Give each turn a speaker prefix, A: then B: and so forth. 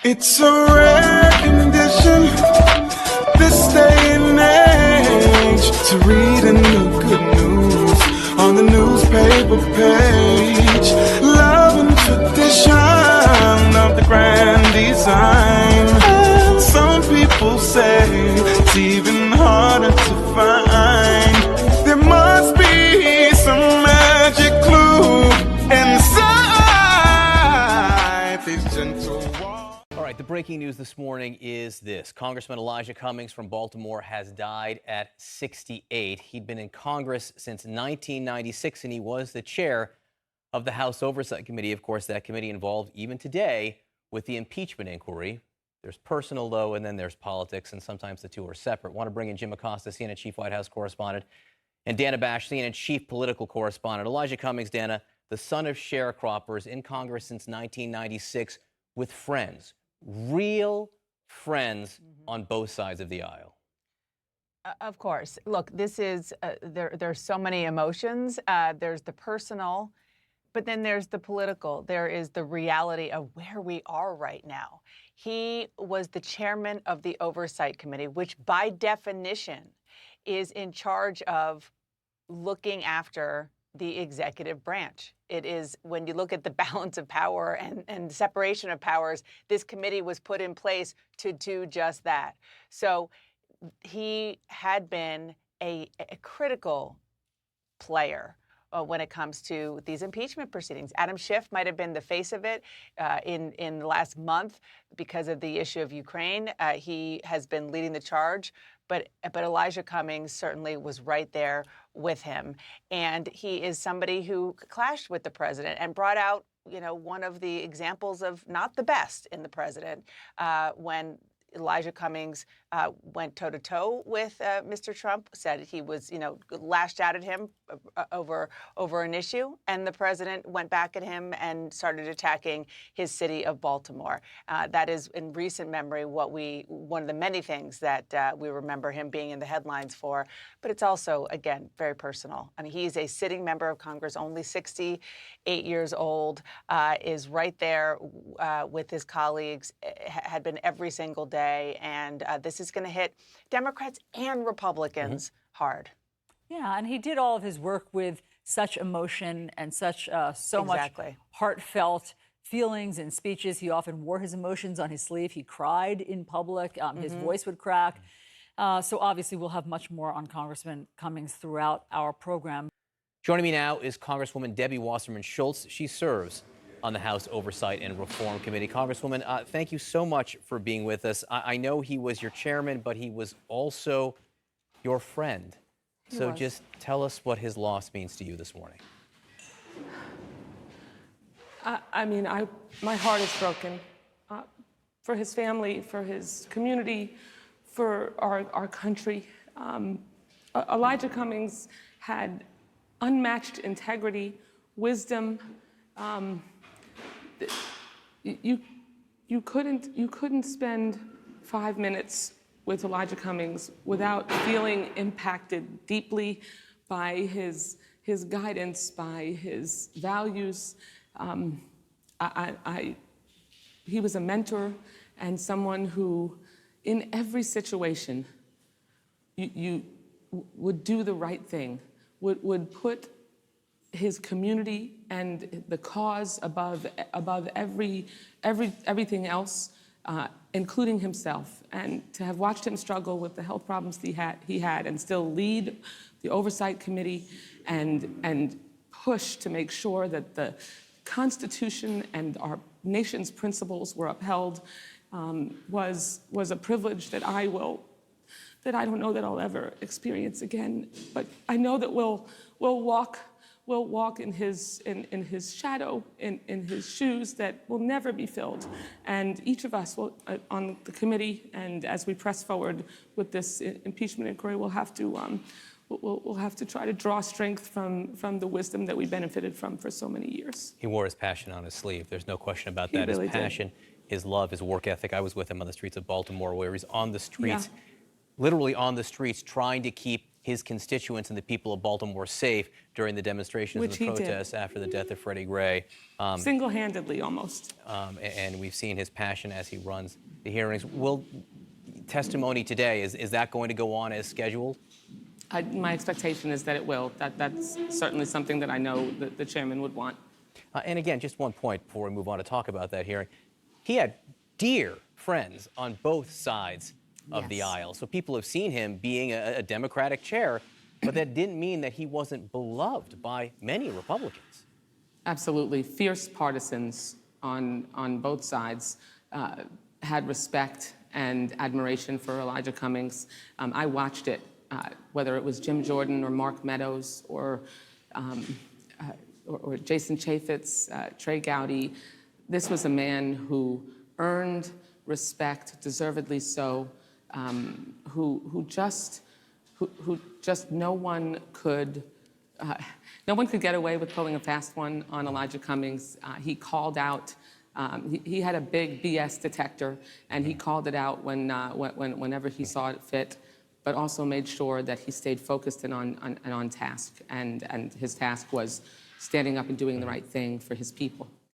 A: It's a rare condition, this day and age, to read in the good news on the newspaper page. Love and tradition of the grand design. And some people say it's even harder to find. There must be some magic clue inside these gentle walls.
B: All right, the breaking news this morning is this. Congressman Elijah Cummings from Baltimore has died at 68. He'd been in Congress since 1996, and he was the chair of the House Oversight Committee. Of course, that committee involved even today with the impeachment inquiry. There's personal, though, and then there's politics, and sometimes the two are separate. Want to bring in Jim Acosta, CNN Chief White House Correspondent, and Dana Bash, CNN Chief Political Correspondent. Elijah Cummings, Dana, the son of sharecroppers, in Congress since 1996 with friends, real friends on both sides of the aisle.
C: Of course. Look, this is, there's so many emotions. There's the personal, but then there's the political. There is the reality of where we are right now. He was the chairman of the Oversight Committee, which by definition is in charge of looking after the executive branch. It is, when you look at the balance of power and separation of powers, this committee was put in place to do just that. So he had been a critical player when it comes to these impeachment proceedings. Adam Schiff might have been the face of it in the last month because of the issue of Ukraine. He has been leading the charge, but Elijah Cummings certainly was right there with him. And he is somebody who clashed with the president and brought out, you know, one of the examples of not the best in the president when Elijah Cummings went toe-to-toe with Mr. Trump, said he was, you know, lashed out at him over an issue, and the president went back at him and started attacking his city of Baltimore. That is, in recent memory, one of the many things that we remember him being in the headlines for. But it's also, again, very personal. I mean, he's a sitting member of Congress, only 68 years old, is right there with his colleagues, had been every single day. And this is going to hit Democrats and Republicans hard.
D: Yeah, and he did all of his work with such emotion and such much heartfelt feelings and speeches. He often wore his emotions on his sleeve. He cried in public. His voice would crack. So obviously we'll have much more on Congressman Cummings throughout our program.
B: Joining me now is Congresswoman Debbie Wasserman Schultz. She serves on the House Oversight and Reform Committee. Congresswoman, thank you so much for being with us. I know he was your chairman, but he was also your friend. So just tell us what his loss means to you this morning.
E: My heart is broken for his family, for his community, for our country. Elijah Cummings had unmatched integrity, wisdom. You couldn't spend 5 minutes with Elijah Cummings without feeling impacted deeply by his guidance, by his values. He was a mentor and someone who, in every situation, you would do the right thing, would put his community and the cause above everything else, including himself. And to have watched him struggle with the health problems he had and still lead the Oversight Committee and push to make sure that the Constitution and our nation's principles were upheld was a privilege that I don't know that I'll ever experience again. But I know that we'll walk in his shadow, in his shoes that will never be filled. And each of us will, on the committee, and as we press forward with this impeachment inquiry, we'll have to try to draw strength from the wisdom that we benefited from for so many years.
B: He wore his passion on his sleeve. There's no question about that.
E: Really
B: his passion, his love, his work ethic. I was with him on the streets of Baltimore, where he's on the streets, literally on the streets, trying to keep his constituents and the people of Baltimore safe during the demonstrations and the protests after the death of Freddie Gray.
E: Single-handedly, almost.
B: And we've seen his passion as he runs the hearings. Will testimony today, is that going to go on as scheduled?
E: My expectation is that it will. That's certainly something that I know that the chairman would want.
B: And again, just one point before we move on to talk about that hearing. He had dear friends on both sides of the aisle. So people have seen him being a Democratic chair, but that didn't mean that he wasn't beloved by many Republicans.
E: Absolutely. Fierce partisans on both sides had respect and admiration for Elijah Cummings. I watched it, whether it was Jim Jordan or Mark Meadows or Jason Chaffetz, Trey Gowdy. This was a man who earned respect, deservedly so, who just no one could get away with pulling a fast one on Elijah Cummings. He called out. He had a big BS detector, and he called it out whenever he saw it fit, but also made sure that he stayed focused and on task. And his task was standing up and doing the right thing for his people.